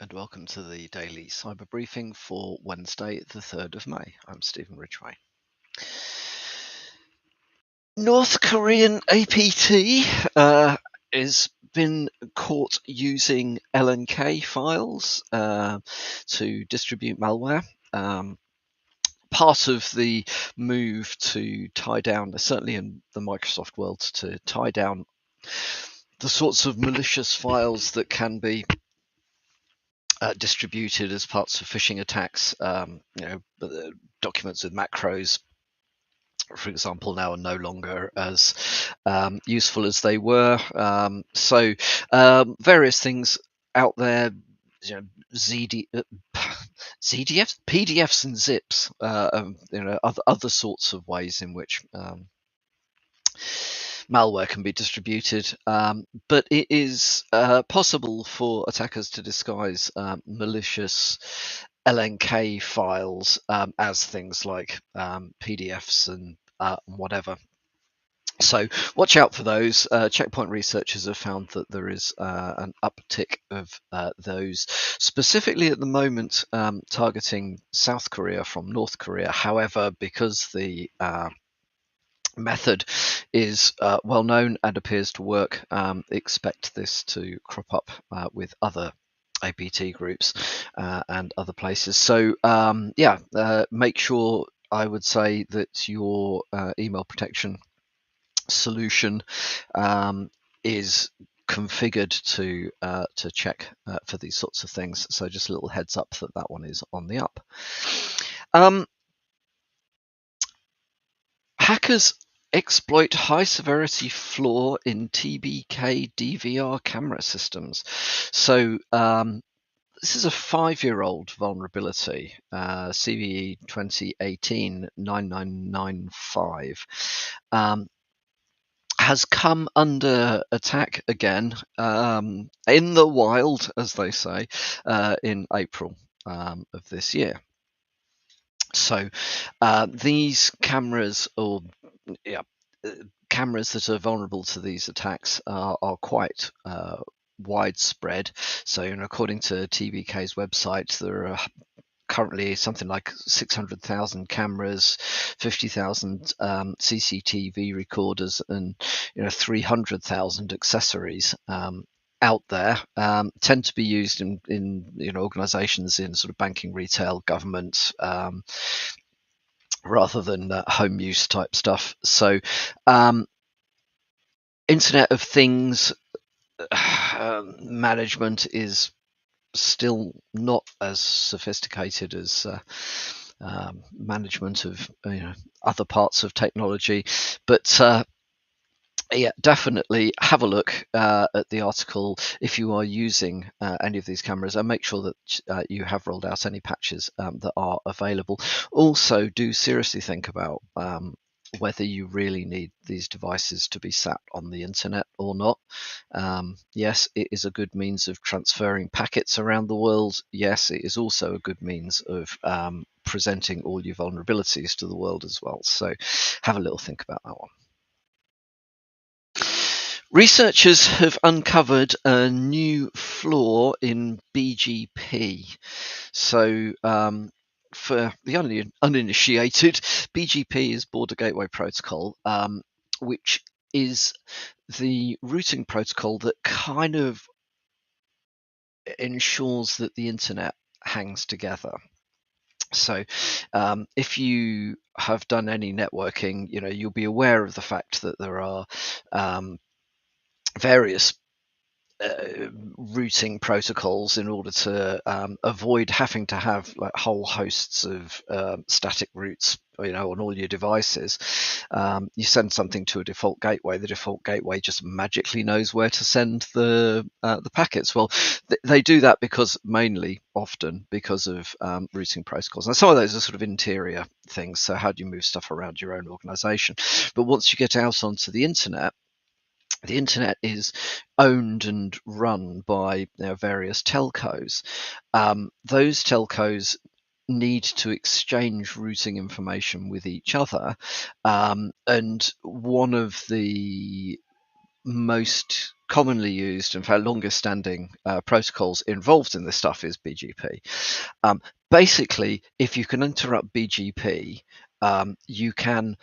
and welcome to the daily cyber briefing for Wednesday, the 3rd of May. I'm Stephen Ridgway. North Korean APT has been caught using LNK files to distribute malware. Part of the move to tie down, certainly in the Microsoft world, to tie down the sorts of malicious files that can be distributed as parts of phishing attacks. Documents with macros, for example, now are no longer as useful as they were. Various things out there, ZDFs, PDFs, and zips. Other sorts of ways in which malware can be distributed, but it is possible for attackers to disguise malicious LNK files as things like PDFs and whatever. So watch out for those. Checkpoint researchers have found that there is an uptick of those, specifically at the moment targeting South Korea from North Korea. However, because the method is well known and appears to work, expect this to crop up with other APT groups and other places. So make sure, I would say, that your email protection solution is configured to check for these sorts of things. So just a little heads up that one is on the up. Hackers exploit high-severity flaw in TBK DVR camera systems. So this is a 5-year-old vulnerability, CVE 2018-9995. Has come under attack again in the wild, as they say, in April of this year. So these cameras, cameras that are vulnerable to these attacks are quite widespread. So, according to TBK's website, there are currently something like 600,000 cameras, 50,000 CCTV recorders, and 300,000 accessories out there. Tend to be used in organizations in sort of banking, retail, government, rather than home use type stuff. So Internet of Things management is still not as sophisticated as management of other parts of technology, but definitely have a look at the article if you are using any of these cameras, and make sure that you have rolled out any patches that are available. Also, do seriously think about whether you really need these devices to be sat on the internet or not. Yes, it is a good means of transferring packets around the world. Yes, it is also a good means of presenting all your vulnerabilities to the world as well. So have a little think about that one. Researchers have uncovered a new flaw in BGP. So for the uninitiated, BGP is Border Gateway Protocol, which is the routing protocol that kind of ensures that the internet hangs together. So if you have done any networking, you'll be aware of the fact that there are various routing protocols in order to avoid having to have like whole hosts of static routes on all your devices. You send something to a default gateway, the default gateway just magically knows where to send the packets. Well, they do that often because of routing protocols. Now, some of those are sort of interior things, so how do you move stuff around your own organization? But once you get out onto the internet is owned and run by various telcos. Those telcos need to exchange routing information with each other, and one of the most commonly used, in fact, longest standing protocols involved in this stuff is BGP. Basically, if you can interrupt BGP, you can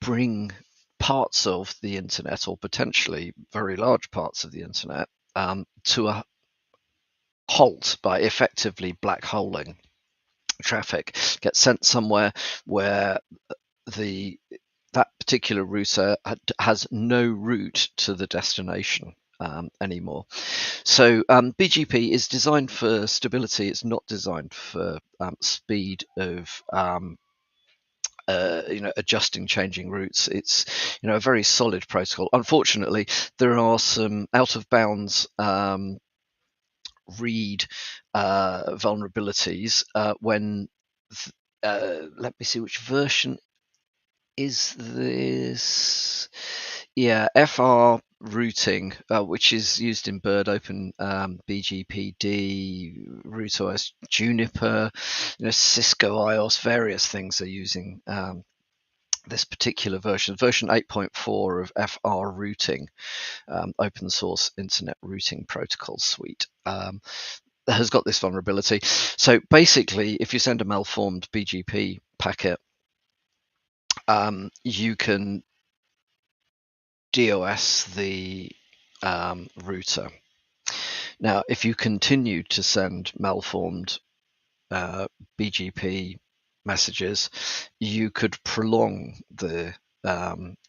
bring parts of the internet, or potentially very large parts of the internet, to a halt by effectively black holing traffic. Get sent somewhere where that particular router has no route to the destination anymore. So BGP is designed for stability. It's not designed for speed of adjusting, changing routes. It's a very solid protocol. Unfortunately, there are some out of bounds read vulnerabilities when let me see, which version is this? Yeah, FR routing, which is used in Bird Open, BGPD, RootOS, Juniper, Cisco IOS, various things are using this particular version 8.4 of FR routing, open source internet routing protocol suite. Has got this vulnerability. So basically, if you send a malformed BGP packet, you can DOS the router. Now, if you continue to send malformed BGP messages, you could prolong the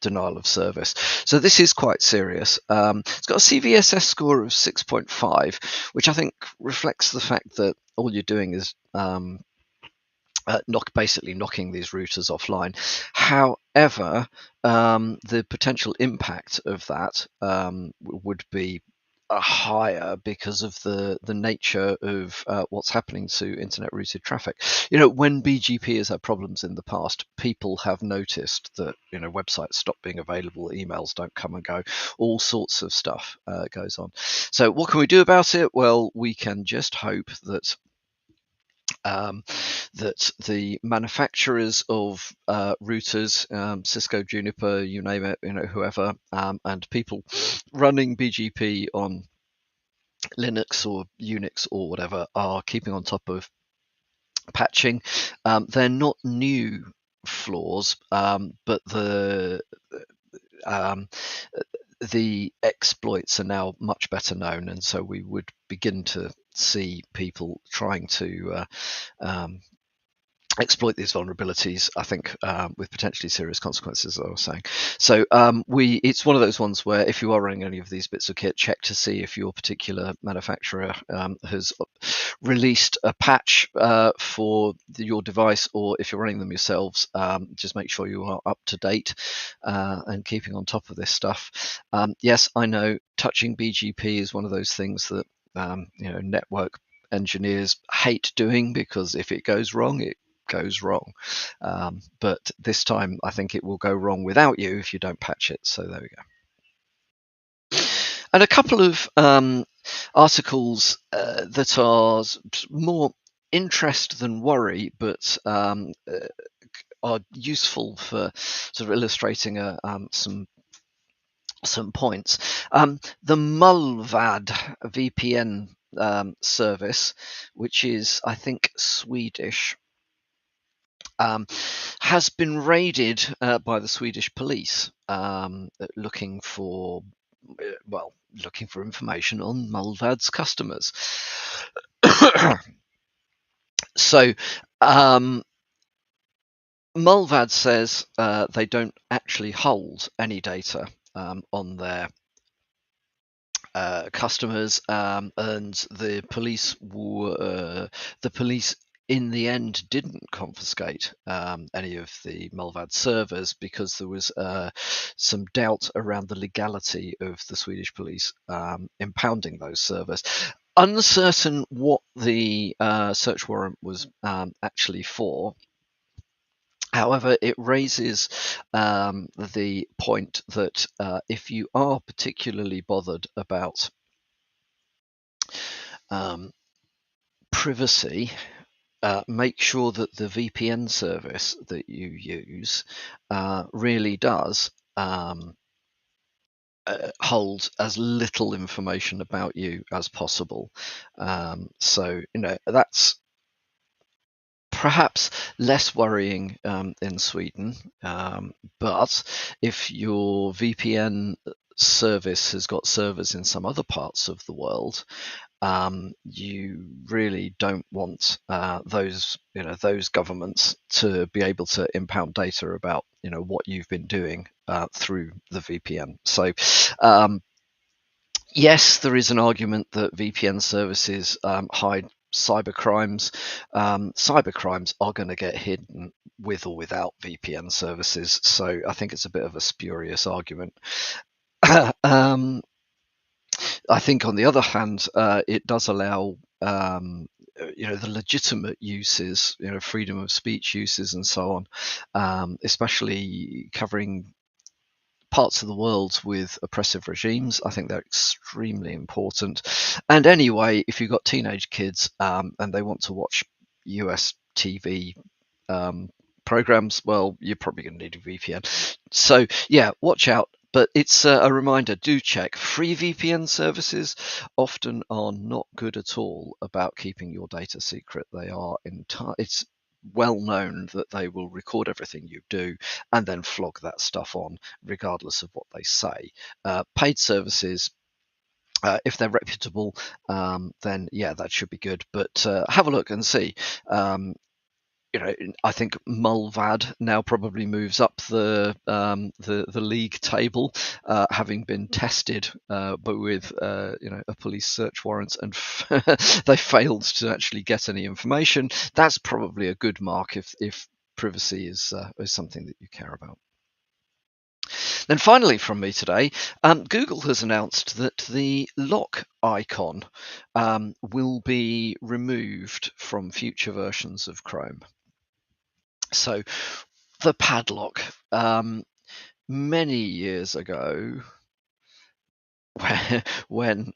denial of service. So this is quite serious. It's got a CVSS score of 6.5, which I think reflects the fact that all you're doing is basically knocking these routers offline. However, the potential impact of that would be higher because of the nature of what's happening to internet routed traffic. When BGP has had problems in the past, people have noticed that websites stop being available, emails don't come and go, all sorts of stuff goes on. So what can we do about it? Well, we can just hope that that the manufacturers of routers, Cisco, Juniper, you name it, whoever, and people running BGP on Linux or Unix or whatever are keeping on top of patching. They're not new flaws, but the exploits are now much better known, and so we would begin to see people trying to exploit these vulnerabilities, I think, with potentially serious consequences, as I was saying. So it's one of those ones where if you are running any of these bits of kit, check to see if your particular manufacturer has released a patch for your device, or if you're running them yourselves, just make sure you are up to date and keeping on top of this stuff. Yes, I know touching BGP is one of those things that network engineers hate doing, because if it goes wrong, it goes wrong. But this time I think it will go wrong without you if you don't patch it. So there we go. And a couple of articles that are more interest than worry, but are useful for sort of illustrating some points. The Mullvad VPN service, which is, I think, Swedish, has been raided by the Swedish police, looking for information on Mullvad's customers. So Mullvad says they don't actually hold any data on their customers, and the police in the end didn't confiscate any of the Mullvad servers, because there was some doubt around the legality of the Swedish police impounding those servers. Uncertain what the search warrant was actually for. However, it raises the point that if you are particularly bothered about privacy, make sure that the VPN service that you use really does hold as little information about you as possible. So that's perhaps less worrying in Sweden, but if your VPN service has got servers in some other parts of the world, you really don't want those governments to be able to impound data about what you've been doing through the VPN. So yes, there is an argument that VPN services hide cybercrimes. Cybercrimes are going to get hidden with or without VPN services, so I think it's a bit of a spurious argument. I think, on the other hand, it does allow the legitimate uses, freedom of speech uses, and so on, especially covering parts of the world with oppressive regimes. I think they're extremely important. And anyway, if you've got teenage kids and they want to watch US TV programs, well, you're probably going to need a VPN. So yeah, watch out. But it's a reminder, do check. Free VPN services often are not good at all about keeping your data secret. They are it's well known that they will record everything you do and then flog that stuff on, regardless of what they say. Paid services, if they're reputable, then yeah, that should be good. But have a look and see. I think Mulvad now probably moves up the league table, having been tested, but with a police search warrant, and they failed to actually get any information. That's probably a good mark if privacy is something that you care about. Then finally from me today, Google has announced that the lock icon will be removed from future versions of Chrome. So the padlock, many years ago, when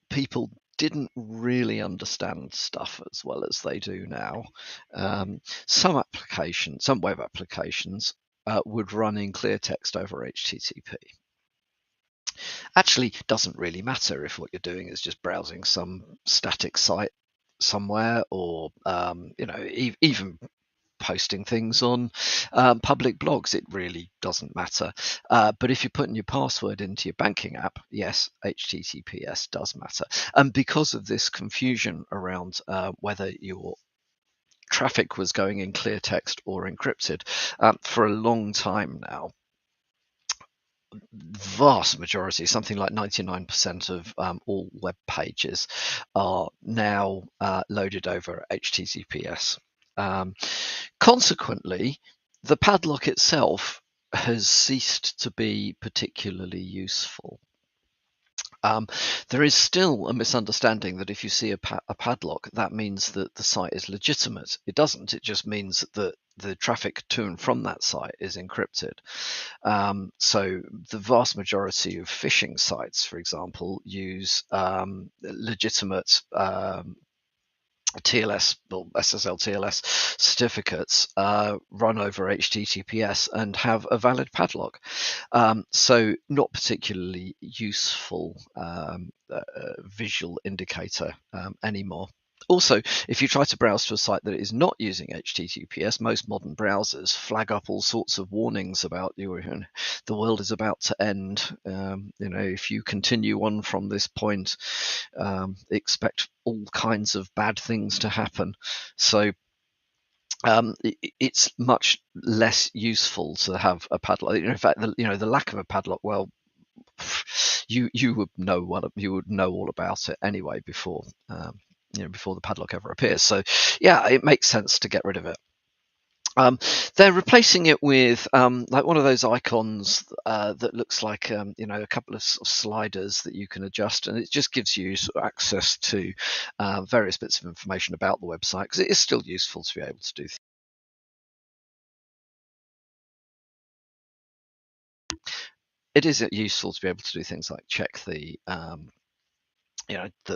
people didn't really understand stuff as well as they do now, some web applications would run in clear text over HTTP. Actually, doesn't really matter if what you're doing is just browsing some static site somewhere, or even posting things on public blogs. It really doesn't matter. But if you're putting your password into your banking app, yes, HTTPS does matter. And because of this confusion around whether your traffic was going in clear text or encrypted, for a long time now, vast majority, something like 99% of all web pages are now loaded over HTTPS. Consequently, the padlock itself has ceased to be particularly useful. There is still a misunderstanding that if you see a padlock, that means that the site is legitimate. It doesn't. It just means that the traffic to and from that site is encrypted. So the vast majority of phishing sites, for example, use legitimate TLS or SSL TLS certificates run over HTTPS and have a valid padlock. So not particularly useful visual indicator anymore. Also, if you try to browse to a site that is not using HTTPS, most modern browsers flag up all sorts of warnings about the world is about to end. If you continue on from this point, expect all kinds of bad things to happen. So it's much less useful to have a padlock. In fact, the lack of a padlock, well, you would know all about it anyway before the padlock ever appears. So yeah, it makes sense to get rid of it. They're replacing it with like one of those icons that looks like a couple of sliders that you can adjust, and it just gives you sort of access to various bits of information about the website, because it is still useful to be able to do things. It is useful to be able to do things like check that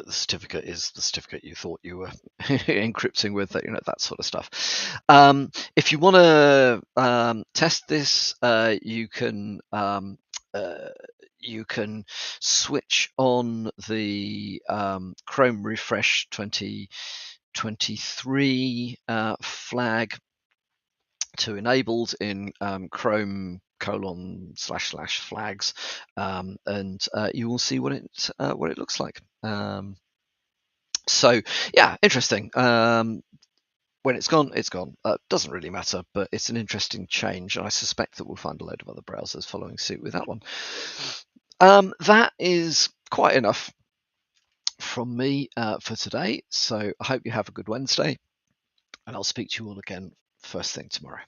the certificate is the certificate you thought you were encrypting with, that sort of stuff. If you want to test this, you can you can switch on the Chrome Refresh 2023 flag to enabled in Chrome // flags, and you will see what it looks like. So yeah, interesting. When it's gone, it's gone. Doesn't really matter, but it's an interesting change. I suspect that we'll find a load of other browsers following suit with that one. That is quite enough from me for today. So I hope you have a good Wednesday, and I'll speak to you all again first thing tomorrow.